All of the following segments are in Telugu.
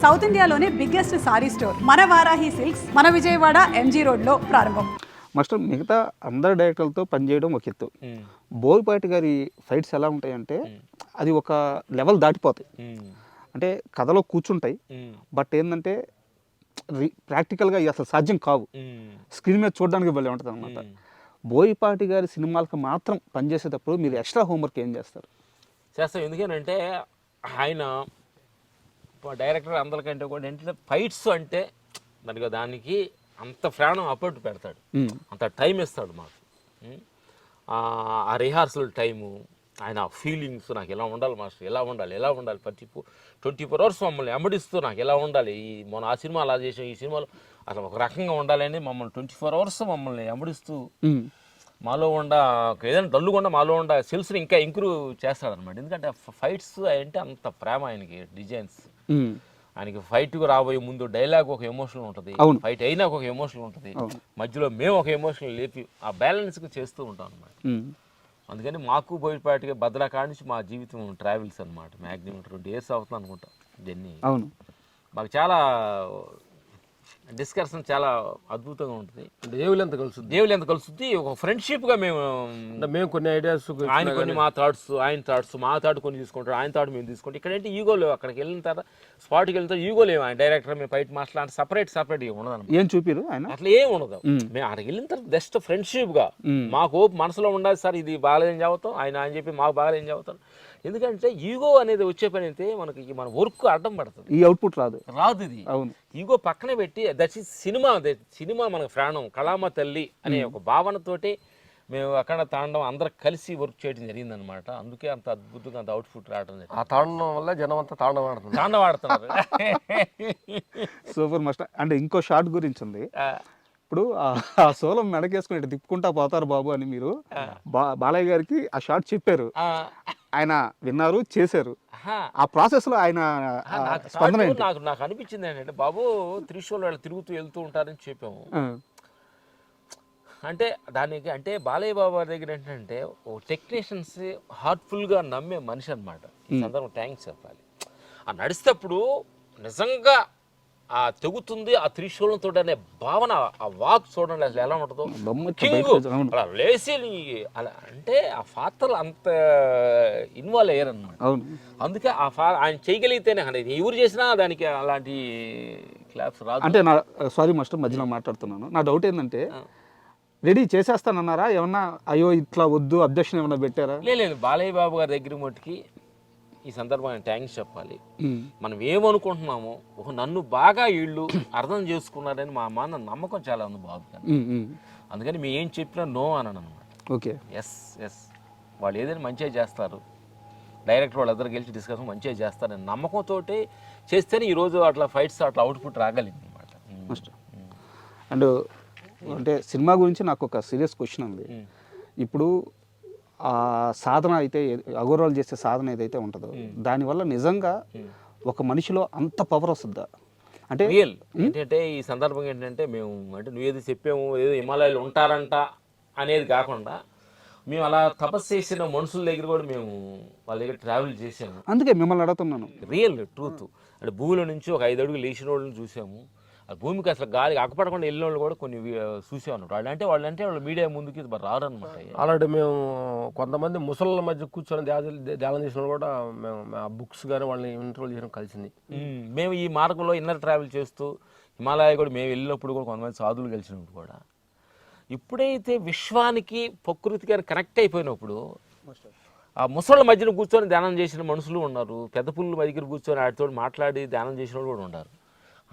సౌత్ ఇండియాలోనే బిగ్గెస్ట్ సారీ స్టోర్ మన వారాహి సిల్క్స్ మన విజయవాడ ఎంజీ రోడ్లో ప్రారంభం. మాస్టర్ మిగతా అందరు డైరెక్టర్లతో పనిచేయడం ఒక ఎత్తు. బోయపాటి గారి ఫైట్స్ ఎలా ఉంటాయంటే అది ఒక లెవెల్ దాటిపోతాయి. అంటే కథలో కూర్చుంటాయి, బట్ ఏంటంటే ప్రాక్టికల్గా అసలు సాధ్యం కావు. స్క్రీన్ మీద చూడడానికి భలే ఉంటుంది అనమాట. బోయపాటి గారి సినిమాలకు మాత్రం పనిచేసేటప్పుడు మీరు ఎక్స్ట్రా హోంవర్క్ ఏం చేస్తారు? చేస్తాం. ఎందుకనంటే ఆయన డైరెక్టర్ అందరికంటే కూడా ఏంటంటే ఫైట్స్ అంటే దానికి అంత ప్రాణం అప్పట్టు పెడతాడు, అంత టైం ఇస్తాడు మాకు. ఆ రిహార్సల్ టైము, ఆయన ఫీలింగ్స్, నాకు ఎలా ఉండాలి మాస్టర్, ఎలా ఉండాలి 24 hours మమ్మల్ని వెంబడిస్తూ నాకు ఎలా ఉండాలి, మన ఆ సినిమా అలా చేసాం, ఈ సినిమాలో అసలు ఒక రకంగా ఉండాలని మమ్మల్ని 24 hours మమ్మల్ని వెంబడిస్తూ మాలో ఏదైనా డల్లుకుండా మాలో సెల్స్ని ఇంకా ఇంప్రూవ్ చేస్తాడనమాట. ఎందుకంటే ఫైట్స్ అంటే అంత ప్రేమ ఆయనకి. డిజైన్స్ ఆయనకి ఫైట్కు రాబోయే ముందు డైలాగ్ ఒక ఎమోషన్ ఉంటుంది, ఫైట్ అయినా ఒక ఎమోషన్ ఉంటుంది, మధ్యలో మేము ఒక ఎమోషన్ లేపి ఆ బ్యాలెన్స్గా చేస్తూ ఉంటాం అనమాట. అందుకని మాకు బోయపాటిగా భద్రాకాడ నుంచి మా జీవితం ట్రావెల్స్ అనమాట. మ్యాక్సిమం 20 years అవుతుంది అనుకుంటా జర్నీ. మాకు చాలా డిస్కషన్ చాలా అద్భుతంగా ఉంటుంది. దేవులు ఎంత కలుస్తుంది ఒక ఫ్రెండ్షిప్గా మేము కొన్ని ఐడియాస్, ఆయన కొన్ని మా థాట్స్, ఆయన థాట్స్, మా థాట్ కొన్ని తీసుకుంటారు, ఆయన థాట్ మేము తీసుకుంటాం. ఇక్కడంటే ఈగో లేవు. అక్కడికి వెళ్ళిన తర్వాత స్పాట్కి వెళ్తే ఈగో లేవు. ఆయన డైరెక్టర్ మేము ఫైట్ మాస్టర్ అంటే సపరేట్ ఉండదు. ఏం చూపిరు ఆయన అట్లా ఏం ఉండదు. మేము అక్కడికి వెళ్ళిన తర్వాత జస్ట్ ఫ్రెండ్షిప్గా మాకు మనసులో ఉండాలి సార్, ఇది బాగాలేని చదువుతాం, ఆయన చెప్పి మాకు బాగాలేని చదువుతాం. ఎందుకంటే ఈగో అనేది వచ్చే పని అయితే మనకి మన వర్క్ అడ్డం పడుతుంది, ఈ అవుట్పుట్ రాదు. ఇది ఈగో పక్కన పెట్టి దట్ ఈస్ సినిమా మనకు ప్రాణం, కళామ తల్లి అనే ఒక భావనతోటి మేము అక్కడ తాండం అందరం కలిసి వర్క్ చేయడం జరిగిందనమాట. అందుకే అంత అద్భుతంగా అంత అవుట్పుట్ రావడం జరిగింది. ఆ తాండం వల్ల జనం అంతా తాండవాడుతున్నారు. Super master. అంటే ఇంకో షాట్ గురించి ఉంది. ఇప్పుడు ఆ సోలం మెడకేసుకుని ఇటు తిప్పుకుంటా పోతారు బాబు అని మీరు బాలయ్య గారికి ఆ షాట్ చెప్పారు, ఆయన విన్నారు, చేశారు. ఆ ప్రాసెస్ లో ఆయన నాకు అనిపించింది ఏంటంటే, బాబు త్రిశూల్ వాళ్ళు తిరుగుతూ వెళ్తూ ఉంటారని చెప్పాము. అంటే దానికి అంటే బాలయ్య బాబా దగ్గర ఏంటంటే టెక్నీషియన్స్ హార్ట్ఫుల్గా నమ్మే మనిషి అనమాట. ఈ సందర్భం థ్యాంక్స్ చెప్పాలి. ఆ నడిచేటప్పుడు నిజంగా ఆ తెగుతుంది ఆ త్రిశూలంతో అనే భావన, ఆ వాక్ చూడండి అసలు ఎలా ఉంటుందో. అలా లేచి అలా అంటే ఆ పాత్రలు అంత ఇన్వాల్వ్ అయ్యారనమాట. అందుకే ఆయన చేయగలిగితేనే ఎవరు చేసినా దానికి అలాంటి క్లాప్స్ రాదు. అంటే నా సారీ మాస్టర్ మధ్యలో మాట్లాడుతున్నాను. నా డౌట్ ఏంటంటే రెడీ చేసేస్తానన్నారా, ఏమన్నా అయ్యో ఇట్లా వద్దు అబ్జెక్షన్ ఏమన్నా పెట్టారా? లేదు, బాలయ్య బాబు గారి దగ్గర మట్టుకి ఈ సందర్భంగా థ్యాంక్స్ చెప్పాలి. మనం ఏమనుకుంటున్నామో నన్ను బాగా వీళ్ళు అర్థం చేసుకున్నారని మా నమ్మకం చాలా ఉంది బాబు గారు. అందుకని మేము ఏం చెప్పినా నో అనను అనమాట. ఓకే, ఎస్ వాళ్ళు ఏదైనా మంచిగా చేస్తారు, డైరెక్టర్ వాళ్ళందరూ గెలిచి డిస్కషన్ మంచిగా చేస్తారని నమ్మకంతో చేస్తేనే ఈరోజు అట్లా ఫైట్స్ అట్లా అవుట్పుట్ రాగలిగింది అనమాట. అండ్ అంటే సినిమా గురించి నాకు ఒక సీరియస్ క్వశ్చన్ ఉంది. ఇప్పుడు ఆ సాధన అయితే అగోరాలు చేసే సాధన ఏదైతే ఉంటుందో దానివల్ల నిజంగా ఒక మనిషిలో అంత పవర్ వస్తుందా? అంటే రియల్ ఏంటంటే ఈ సందర్భం ఏంటంటే మేము అంటే నువ్వేది చెప్పాము ఏదో హిమాలయాలు ఉంటారంట అనేది కాకుండా మేము అలా తపస్సు చేసిన మనుషుల దగ్గర కూడా మేము వాళ్ళ దగ్గర ట్రావెల్ చేసాము. అందుకే మిమ్మల్ని అడుగుతున్నాను. రియల్ ట్రూత్ అంటే భూమిలో నుంచి ఒక 5 అడుగులు లేచిన వాళ్ళని చూసాము. ఆ భూమికి అసలు గాలి అక్కపడకుండా వెళ్ళిన వాళ్ళు కూడా కొన్ని చూసామన్నమాట. వాళ్ళు మీడియా ముందుకి రారనమాట. అలాంటి మేము కొంతమంది ముసళ్ళ మధ్య కూర్చొని ధ్యానం చేసిన కూడా మేము ఆ బుక్స్ కానీ వాళ్ళని ఇంటర్వ్యూ చేయడం కలిసింది. మేము ఈ మార్గంలో ఇన్నర్ ట్రావెల్ చేస్తూ హిమాలయ కూడా మేము వెళ్ళినప్పుడు కూడా కొంతమంది సాధువులు కలిసినప్పుడు కూడా ఇప్పుడైతే విశ్వానికి ప్రకృతికి కనెక్ట్ అయిపోయినప్పుడు ఆ ముసళ్ళ మధ్యన కూర్చొని ధ్యానం చేసిన మనుషులు ఉన్నారు, పెద్ద పుల్ల దగ్గర కూర్చొని వాటితో మాట్లాడి ధ్యానం చేసిన వాళ్ళు కూడా ఉన్నారు.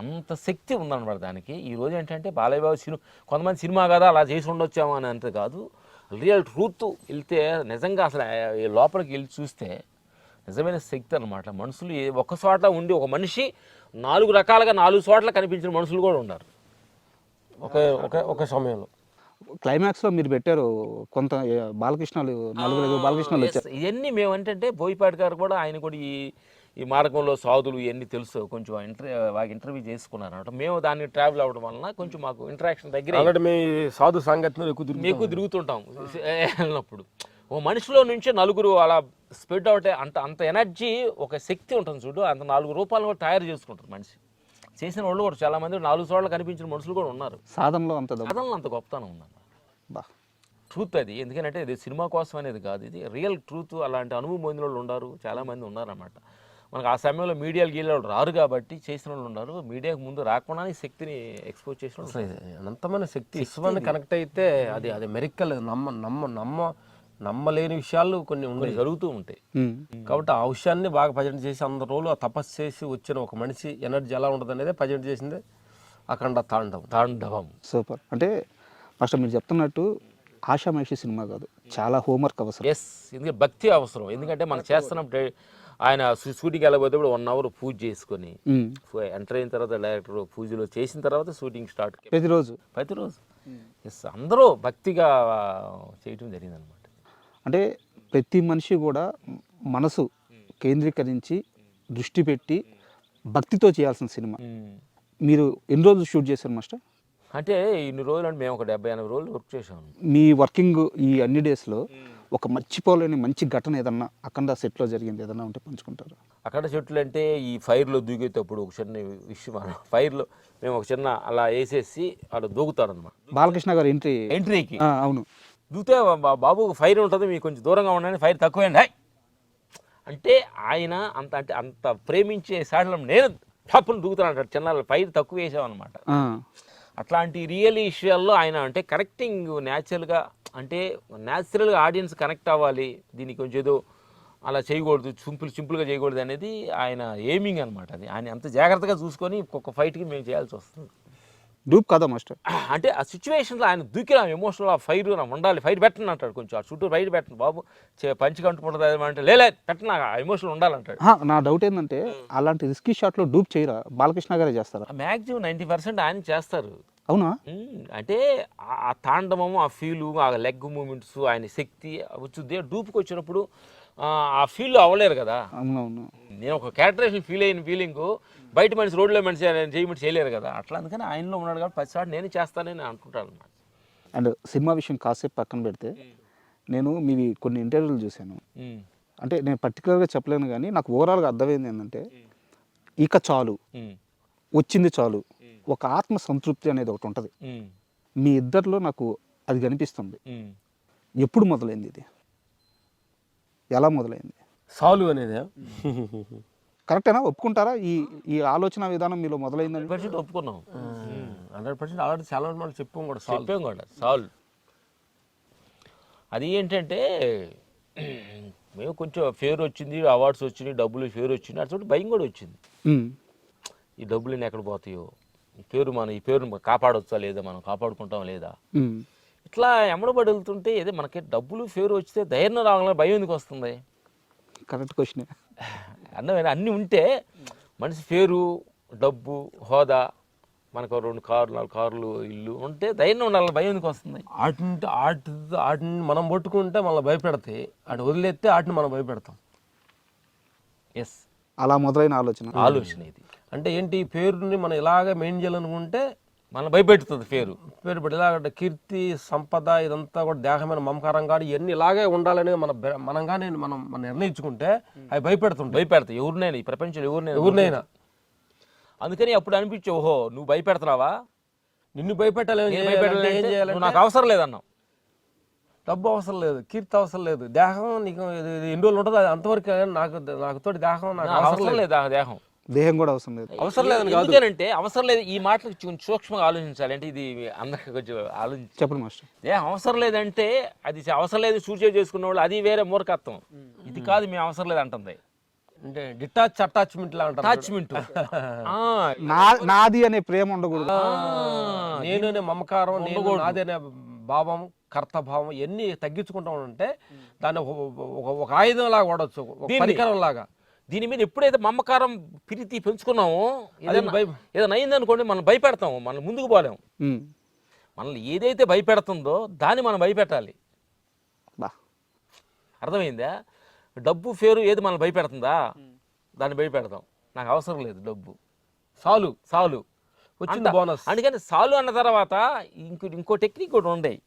అంత శక్తి ఉందన్నమాట దానికి. ఈరోజు ఏంటంటే బాలయ్య బాబు కొంతమంది సినిమా కదా అలా చేసి ఉండొచ్చామో అని అంతే కాదు, రియల్ ట్రూత్ వెళ్తే నిజంగా అసలు లోపలికి వెళ్ళి చూస్తే నిజమైన శక్తి అనమాట. మనుషులు ఒక చోట ఉండి ఒక మనిషి 4 రకాలుగా 4 చోట్ల కనిపించిన మనుషులు కూడా ఉన్నారు ఒక సమయంలో. క్లైమాక్స్లో మీరు పెట్టారు కొంత బాలకృష్ణలు, 4 బాలకృష్ణలు వచ్చారు. ఇవన్నీ మేము ఏంటంటే బోయపాటి గారు కూడా ఆయన కూడా ఈ మార్గంలో సాధులు ఇవన్నీ తెలుసు, కొంచెం ఇంటర్వ్యూ చేసుకున్నారు అనమాట. మేము దాన్ని ట్రావెల్ అవ్వడం వలన కొంచెం మాకు ఇంటరాక్షన్ దగ్గర మీ సాధు సంగతి ఎక్కువ తిరుగుతుంటాం వెళ్ళినప్పుడు. ఓ మనిషిలో నుంచి నలుగురు అలా స్ప్రెడ్ అవుతే అంత ఎనర్జీ, ఒక శక్తి ఉంటుంది చూడు, అంత 4 రూపాయలు కూడా తయారు చేసుకుంటారు మనిషి. చేసిన వాళ్ళు కూడా చాలామంది 4 చోట్ల కనిపించిన మనుషులు కూడా ఉన్నారు. సాధనలో అంత కథల్లో అంత గొప్పతనం ఉందన్న. బా ట్రూత్ అది. ఎందుకంటే ఇది సినిమా కోసం అనేది కాదు, ఇది రియల్ ట్రూత్. అలాంటి అనుభవం పొందిన వాళ్ళు ఉన్నారు, చాలామంది ఉన్నారన్నమాట. మనకు ఆ సమయంలో మీడియాలు గీళ్ళు రారు కాబట్టి చేసిన వాళ్ళు ఉన్నారు. మీడియాకు ముందు రాకుండానే శక్తిని ఎక్స్పోజ్ చేసిన వాళ్ళు. అనంతమైన శక్తి విశ్వాన్ని కనెక్ట్ అయితే అది మెరికల్. నమ్మలేని విషయాలు కొన్ని ఉన్నాయి, జరుగుతూ ఉంటాయి. కాబట్టి ఆ విషయాన్ని బాగా ప్రజెంట్ చేసి అందరు రోజులు ఆ తపస్సు చేసి వచ్చిన ఒక మనిషి ఎనర్జీ ఎలా ఉంటుంది అనేది ప్రజెంట్ చేసిందే అఖండ తాండవం. సూపర్. అంటే ఫస్ట్ మీరు చెప్తున్నట్టు ఆషామాషి సినిమా కాదు, చాలా హోంవర్క్ అవసరం. ఎస్, ఎందుకంటే భక్తి అవసరం. ఎందుకంటే మనం చేస్తున్నప్పుడు ఆయన షూటింగ్కి వెళ్ళబోతే 1 అవర్ పూజ చేసుకొని ఎంటర్ అయిన తర్వాత డైరెక్టర్ పూజలో చేసిన తర్వాత షూటింగ్ స్టార్ట్. ప్రతిరోజు ఎస్, అందరూ భక్తిగా చేయటం జరిగిందనమాట. అంటే ప్రతి మనిషి కూడా మనసు కేంద్రీకరించి దృష్టి పెట్టి భక్తితో చేయాల్సిన సినిమా. మీరు ఎన్ని రోజులు షూట్ చేశారు మాస్టర్? అంటే ఇన్ని రోజులు అంటే మేము ఒక 70-80 రోజులు వర్క్ చేసాము. మీ వర్కింగ్ ఈ అన్ని డేస్లో ఒక మర్చిపోలేని మంచి ఘటన ఏదన్నా అఖండ సెట్లో జరిగింది ఏదన్నా ఉంటే పంచుకుంటారు? అఖండ చెట్లు అంటే ఈ ఫైర్లో దూకేటప్పుడు ఒక చిన్న విషయం. ఫైర్లో మేము ఒక చిన్న అలా వేసేసి అలా దూకుతాడనమాట. బాలకృష్ణ గారు ఎంట్రీకి అవును దూతే బాబు ఫైర్ ఉంటుంది, మీకు కొంచెం దూరంగా ఉండండి, ఫైర్ తక్కువేండి అంటే ఆయన అంత ప్రేమించే సాడలం నేను టాప్ను దూకుతాను అంటాడు. చిన్న ఫైర్ తక్కువ వేసామన్నమాట. అట్లాంటి రియల్ విషయాల్లో ఆయన అంటే కనెక్టింగ్ న్యాచురల్గా, అంటే న్యాచురల్గా ఆడియన్స్ కనెక్ట్ అవ్వాలి, దీనికి కొంచెం ఏదో అలా చేయకూడదు, సింపుల్గా చేయకూడదు అనేది ఆయన ఎయిమింగ్ అనమాట. అది ఆయన అంత జాగ్రత్తగా చూసుకొని ఒక్కొక్క ఫైట్కి మేము చేయాల్సి వస్తుంది. డూప్ కదా మాస్టర్. అంటే ఆ సిచ్యువేషన్లో ఆయన దూకిన ఎమోషనల్ ఆ ఫైర్ ఉండాలి, ఫైర్ పెట్టను అంటాడు. కొంచెం ఆ చుట్టూ ఫైర్ పెట్టను బాబు, పంచి కంటుకుంటుంది అంటే లే పెట్టను, ఆ ఎమోషనల్ ఉండాలంటాడు. నా డౌట్ ఏంటంటే అలాంటి రిస్కీ షాట్లో డూప్ చేయరా? బాలకృష్ణ గారే చేస్తారా? మ్యాక్సిమం 90% ఆయన చేస్తారు. అవునా? అంటే ఆ తాండవము, ఆ ఫీలు, ఆ లెగ్ మూమెంట్స్, ఆయన శక్తి వచ్చుద్ది. డూప్కి వచ్చినప్పుడు ఆ ఫీల్ అవ్వలేరు కదా. అవునవును. నేను ఒక క్యారెక్టరేషన్ ఫీల్ అయిన ఫీలింగ్ బయట మనిషి రోడ్లో మనిషి చేయమంటే చేయలేరు కదా. అట్లా అందుకని ఆయనలో ఉన్నాడు కాబట్టి 10 సార్లు నేను చేస్తానని అనుకుంటాను అన్నమాట. అండ్ సినిమా విషయం కాసేపు పక్కన పెడితే, నేను మీవి కొన్ని ఇంటర్వ్యూలు చూశాను. అంటే నేను పర్టికులర్గా చెప్పలేను కానీ నాకు ఓవరాల్గా అర్థమైంది ఏంటంటే, ఇక చాలు, వచ్చింది చాలు, ఒక ఆత్మ సంతృప్తి అనేది ఒకటి ఉంటుంది మీ ఇద్దరిలో. నాకు అది కనిపిస్తుంది. ఎప్పుడు మొదలైంది ఇది? ఎలా మొదలైంది? సాలు అనేది కరెక్టేనా? ఒప్పుకుంటారా? ఈ ఆలోచన విధానం మీలో మొదలైందని? 100% ఒప్పుకున్నాం. 100% ఆల్రెడీ చాలా మంది చెప్పాం కూడా. సాల్వ్ అది ఏంటంటే, మేము కొంచెం ఫేర్ వచ్చింది, అవార్డ్స్ వచ్చినాయి, డబ్బులు ఫేర్ వచ్చింది, అటు భయం కూడా వచ్చింది. ఈ డబ్బులు ఎక్కడ పోతాయో, ఈ పేరును కాపాడొచ్చా లేదా, మనం కాపాడుకుంటాం లేదా, ఇట్లా ఎమ్మడబడి వెళ్తుంటే ఏదో మనకి డబ్బులు ఫేరు వచ్చితే ధైర్యం రావాలని భయం ఎందుకు వస్తుంది? Correct question. అన్నీ ఉంటే మనిషి పేరు, డబ్బు, హోదా, మనకు 2 కార్లు 4 కార్లు, ఇల్లు ఉంటే ధైర్యం ఉండాలి, భయం ఎందుకు వస్తుంది? వాటిని మనం పట్టుకుంటే మళ్ళీ భయపెడతాయి, వాటిని వదిలేస్తే వాటిని మనం భయపెడతాం. ఎస్, అలా మొదలైన ఆలోచన ఇది. అంటే ఏంటి, పేరుని మనం ఇలాగ మెయిన్ చేయాలనుకుంటే మనం భయపెడుతుంది పేరు పెట్టి ఇలాగ కీర్తి, సంపద, ఇదంతా కూడా దేహమైన మమకారం కానీ ఇవన్నీ ఇలాగే ఉండాలని మనం కానీ మనం నిర్ణయించుకుంటే అవి భయపెడతాయి ఎవరినైనా, ఈ ప్రపంచంలో ఎవరినైనా. అందుకని అప్పుడు అనిపించే, ఓహో నువ్వు భయపెడుతున్నావా, నిన్ను భయపెట్టాలి, ఏం చేయాలి, నాకు అవసరం లేదన్నావు. డబ్బు అవసరం లేదు, కీర్తి అవసరం లేదు, దేహం నీకు ఎన్ని రోజులు ఉంటుంది అంతవరకు. నాకు తోటి దేహం నాకు అవసరం లేదు, దేహం కూడా అవసరం లేదు. అవసరం లేదని కాదు, ఎందుకంటే అవసరం లేదు. ఈ మాటలు కొంచెం సూక్ష్మంగా ఆలోచించాలి. అంటే ఇది అందరికి కొంచెం ఆలోచించి చెప్పండి మాస్టర్. దేహం అవసరం లేదంటే అది అవసరం లేదు సూసైడ్ చేసుకున్న వాళ్ళు, అది వేరే మూర్ఖత్వం. ఇది కాదు మేము అవసరం లేదు అంటుంది. అంటే డిటాచ్ అటాచ్మెంట్ లా అంటారు. అటాచ్మెంట్, నాది అనే ప్రేమ ఉండకూడదు, నేను అనే మమకారం, నేను నాది అనే భావం, కర్తభావం ఇవన్నీ తగ్గించుకుంటా ఉంటే దాన్ని ఒక ఆయుధం లాగా వాడచ్చు, ఒక పరికరం లాగా. దీని మీద ఎప్పుడైతే మమకారం, ప్రీతి పెంచుకున్నామో, ఏదైనా అయిందనుకోండి మనం భయపెడతాము, మనం ముందుకు పోలేము. మనల్ని ఏదైతే భయపెడుతుందో దాన్ని మనం భయపెట్టాలి. అర్థమైందా? డబ్బు ఫేరు ఏది మనం భయపెడుతుందా దాన్ని భయపెడతాం. నాకు అవసరం లేదు డబ్బు, సాలు వచ్చింది బోనస్. అందుకని సాలు అన్న తర్వాత ఇంకో టెక్నిక్ కూడా ఉండేవి.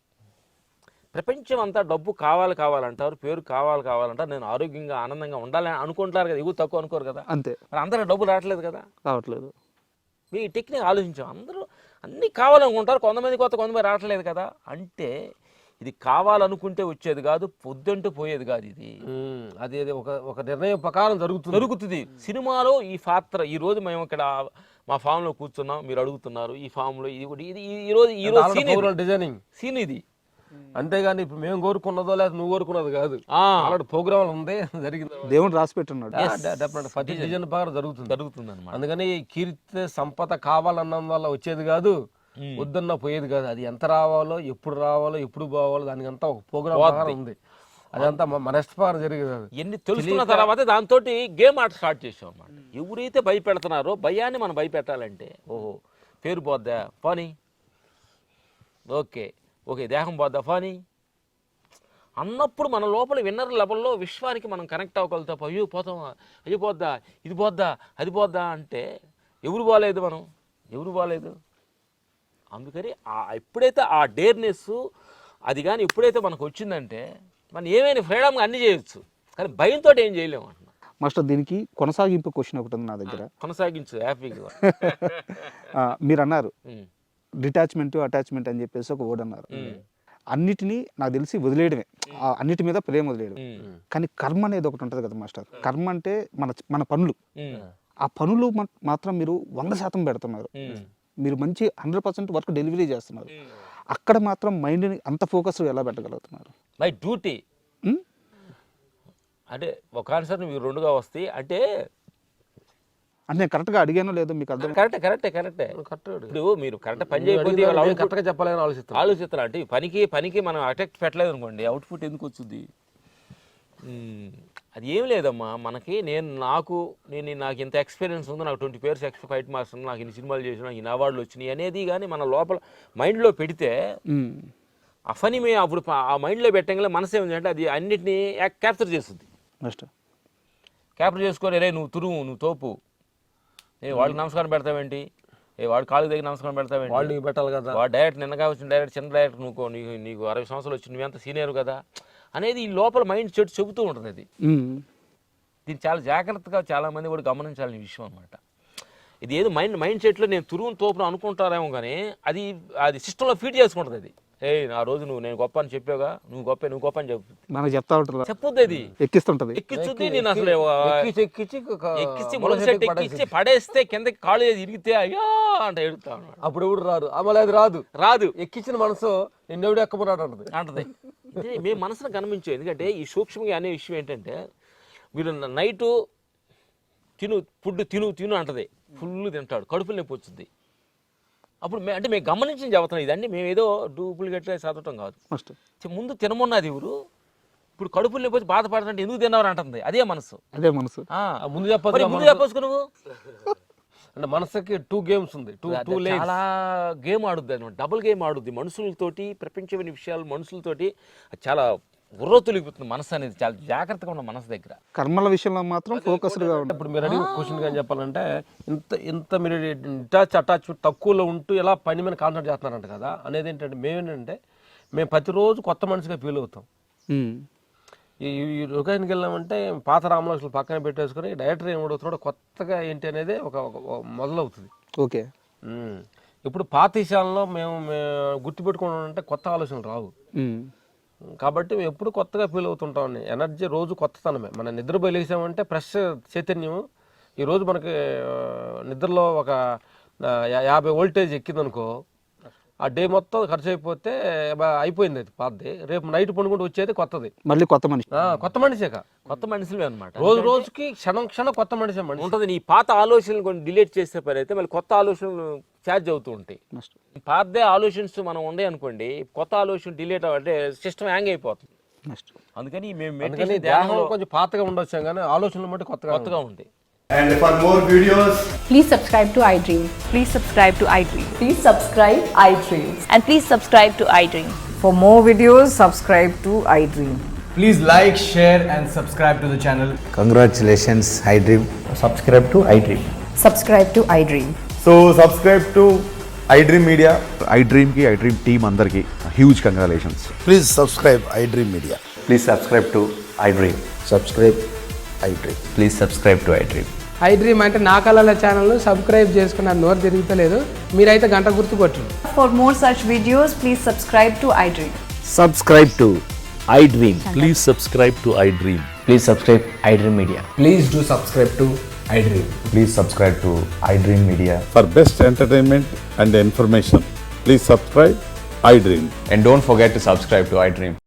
ప్రపంచం అంతా డబ్బు కావాలంటారు, పేరు కావాలంటారు, నేను ఆరోగ్యంగా ఆనందంగా ఉండాలని అనుకుంటారు కదా, ఎక్కువ తక్కువ అనుకోరు కదా. అంతే. మరి అందరూ డబ్బు రావట్లేదు కదా, రావట్లేదు. మీ టెక్నిక్ ఆలోచించాం, అందరూ అన్నీ కావాలనుకుంటారు, కొంతమంది రావట్లేదు కదా. అంటే ఇది కావాలనుకుంటే వచ్చేది కాదు, పొద్దుంటూ పోయేది కాదు. ఇది అది ఒక నిర్ణయం ప్రకారం జరుగుతుంది. సినిమాలో ఈ పాత్ర, ఈ రోజు మేము ఇక్కడ మా ఫామ్ లో కూర్చున్నాం, మీరు అడుగుతున్నారు ఈ ఫామ్ లో ఇది ఈరోజు డిజైనింగ్ సీన్ ఇది. అంతేగాని ఇప్పుడు మేము కోరుకున్నదో లేదా నువ్వు కోరుకున్నది కాదు. అలాంటి ప్రోగ్రామ్ ఉంది, జరిగింది, దేవుడు రాసి పెట్టున్నాడు. ప్రతి డిజైన్ ప్రకారం జరుగుతుంది అన్నమాట. అందుకని కీర్తి సంపద కావాలన్నం వల్ల వచ్చేది కాదు, వద్దన్న పోయేది కాదు. అది ఎంత రావాలో, ఎప్పుడు పోవాలో దానికి అంతా ఒక ప్రోగ్రామ్ ప్రకారం ఉంది. అదంతా మన ఇష్టప్రకారం జరిగేది. ఎన్ని తెలుసుకున్న తర్వాత దాంతో గేమ్ ఆట స్టార్ట్ చేసాం అన్నమాట. ఎవరైతే భయపెడుతున్నారో భయాన్ని మనం భయపెట్టాలంటే, ఓహో పేరు పోద్దా పోనీ, ఓకే దేహం పోద్దా పోనీ అన్నప్పుడు మన లోపల విన్నర్ లెవెల్లో విశ్వానికి మనం కనెక్ట్ అవ్వగలుగుతాం. అయ్యో పోతామా, అయ్యో పోద్దా, ఇది పోద్దా, అది పోద్దా అంటే ఎవరు బాలేదు. అందుకని ఎప్పుడైతే ఆ డేర్నెస్ అది కానీ ఎప్పుడైతే మనకు వచ్చిందంటే మనం ఏమైనా ఫ్రీడమ్గా అన్ని చేయొచ్చు, కానీ భయంతో ఏం చేయలేము అంటున్నా. మాస్టర్ దీనికి కొనసాగింపు క్వశ్చన్ ఒకటి ఉంది నా దగ్గర. కొనసాగించు హ్యాపీగా. మీరు అన్నారు డిటాచ్మెంట్ అటాచ్మెంట్ అని చెప్పేసి ఒక వర్డ్ అన్నారు. అన్నిటినీ నాకు తెలిసి వదిలేయడమే, అన్నిటి మీద ప్రేమ వదిలేయడం. కానీ కర్మ అనేది ఒకటి ఉంటుంది కదా మాస్టర్. కర్మ అంటే మన పనులు. ఆ పనులు మాత్రం మీరు 100% పెడుతున్నారు. మీరు మంచి 100% వర్క్ డెలివరీ చేస్తున్నారు. అక్కడ మాత్రం మైండ్ని అంత ఫోకస్ ఎలా పెట్టగలుగుతున్నారు? మై డ్యూటీ అంటే ఒక ఆన్సర్ మీరు రెండుగా వస్తాయి అంటే నేను కరెక్ట్గా అడిగానో లేదో మీకు అర్థం. కరెక్టే. ఇప్పుడు మీరు కరెక్ట్ పని చేయకపోతే కరెక్ట్గా చెప్పాలని ఆలోచిస్తారు. అంటే పనికి మనం అటాక్ పెట్టలేదు అనుకోండి, అవుట్పుట్ ఎందుకు వచ్చింది? అది ఏం లేదమ్మా, మనకి నాకు ఇంత ఎక్స్పీరియన్స్ ఉంది, నాకు 20 years ఫైట్ మాస్టర్, నాకు ఇన్ని సినిమాలు చేసిన, నాకు ఇన్ని అవార్డులు వచ్చినాయి అనేది కానీ మన లోపల మైండ్లో పెడితే ఆ ఫనీ మేము అప్పుడు ఆ మైండ్లో పెట్టంగా మనసు ఏమిటంటే అది అన్నిటినీ క్యాప్చర్ చేస్తుంది. క్యాప్చర్ చేసుకొని రే నువ్వు తురుము, నువ్వు తోపు, వాడికి నమస్కారం పెడతావేంటి, వాడు కాలు దగ్గర నమస్కారం పెడతావేంటి, వాళ్ళు నీకు పెట్టాలి కదా, వాడు డైరెక్ట్ నిన్నగా వచ్చిన డైరెక్ట్ చిన్న డైరెక్ట్ నీకు 60 సంవత్సరాలు వచ్చి నువ్వెంత సీనియర్ కదా అనేది ఈ లోపల మైండ్ సెట్ చెబుతూ ఉంటుంది. అది దీన్ని చాలా జాగ్రత్తగా చాలామంది కూడా గమనించాలని విషయం అనమాట. ఇది ఏదో మైండ్ సెట్లో నేను తురువును తోపును అనుకుంటారేమో కానీ అది సిస్టంలో ఫీడ్ చేసుకుంటుంది. అది ఆ రోజు నేను గొప్ప అని చెప్పావుగా, నువ్వు గొప్ప అని చెప్పొద్దు. అది ఎక్కిస్తుంది నేను అసలు ఎక్కించి పడేస్తే కిందకి కాళ్ళు ఇరిగితే అయ్యో అంటే ఎడుతాను. అప్పుడు ఎవడు రాదు ఎక్కించిన మనసు నిన్నెవడు ఎక్కబోరాడు అంటది. మేము మనసును గమనించాం. ఎందుకంటే ఈ సూక్ష్మంగా అనే విషయం ఏంటంటే, మీరు నైటు ఫుడ్ తిను అంటది, ఫుల్ తింటాడు, కడుపులు నొప్పి వచ్చింది. అప్పుడు మేము గమనించి చెబుతున్నాం. ఇదండి మేము ఏదో డూప్లికేట్గా చదవటం కాదు. ముందు తినమన్నది ఎవరు, ఇప్పుడు కడుపులు నొప్పి వచ్చి బాధపడుతుంటే ఎందుకు తిన్నావు అంటుంది. అదే మనసు. ముందు చెప్పొచ్చు నువ్వు. అంటే మనసుకి 2 games ఉంది, చాలా గేమ్ ఆడుద్ది అనమాట, డబుల్ గేమ్ ఆడుద్ది మనుషులతోటి, ప్రపంచమైన విషయాలు మనుషులతోటి. చాలా బుర్ర తొలిగిపోతుంది మనసు అనేది. చాలా జాగ్రత్తగా ఉన్న మనసు దగ్గర. కర్మల విషయంలో మాత్రం ఫోకస్డ్గా ఉంటుంది. ఇప్పుడు మీరు అడిగిన క్వశ్చన్ కానీ చెప్పాలంటే ఇంత మీరు అటాచ్ తక్కువలో ఉంటూ ఎలా పని మీద కాన్సన్ట్రేట్ చేస్తున్నారంట కదా అనేది ఏంటంటే, మేము ప్రతిరోజు కొత్త మనిషిగా ఫీల్ అవుతాం. ఈ లొకేషన్కి వెళ్ళామంటే పాత రామలక్ష్మణులు పక్కన పెట్టేసుకుని డైరెక్టర్ ఏం అడుగుతున్నాడు, కొత్తగా ఏంటి అనేది ఒక మొదలవుతుంది. ఓకే. ఇప్పుడు పాత విషయాల్లో మేము గుర్తుపెట్టుకుంటామంటే కొత్త ఆలోచనలు రావు. కాబట్టి మేము ఎప్పుడు కొత్తగా ఫీల్ అవుతుంటాం. ఎనర్జీ రోజు కొత్తతనమే. మన నిద్రపోయి లేచామంటే ఫ్రెష్ చైతన్యం. ఈరోజు మనకి నిద్రలో ఒక 50 voltage ఎక్కిందనుకో, ఆ డే మొత్తం ఖర్చు అయిపోతే అయిపోయింది, అది పాతది. రేపు నైట్ పండుకుంటూ వచ్చేది కొత్తది, మళ్ళీ కొత్త మనిషే. కొత్త మనుషులే అనమాట. రోజుకి క్షణం కొత్త మనిషి ఉంటుంది. నీ పాత ఆలోచనలు కొన్ని డిలీట్ చేసే పని అయితే మళ్ళీ కొత్త ఆలోచనలు ఛార్జ్ అవుతూ ఉంటాయి. పాతదే ఆలోచనస్ మనం ఉండే అనుకోండి, కొత్త ఆలోచన డిలీట్ అవ్వంటే సిస్టమ్ హ్యాంగ్ అయిపోతుంది. అందుకని మేము దేహంలో కొంచెం పాతగా ఉండొచ్చాం కానీ ఆలోచనలు మట్టి కొత్తగా ఉంటాయి. And for more videos, please subscribe to iDream. Please subscribe to iDream. Please subscribe iDream. And please subscribe to iDream. For more videos, subscribe to iDream. please like, share and subscribe to the channel. iDream Media. ఐ డ్రీమ్కి ఐ డ్రీమ్ టీమ్ అందరికీ huge congratulations. Please subscribe iDream Media. Please subscribe to iDream. Subscribe iDream. Please subscribe to iDream. iDream అంటే నా కళల ఛానల్ను సబ్స్క్రైబ్ చేసుకున్న నోరు తిరుగుతలేదు, మీరైతే గంట గుర్తు కొట్టండి. For more such videos, please subscribe to iDream. Subscribe to iDream. Please subscribe to iDream. Please subscribe iDream Media. Please do subscribe to iDream. Please subscribe to iDream Media. For best entertainment and information, please subscribe iDream. And don't forget to subscribe to iDream.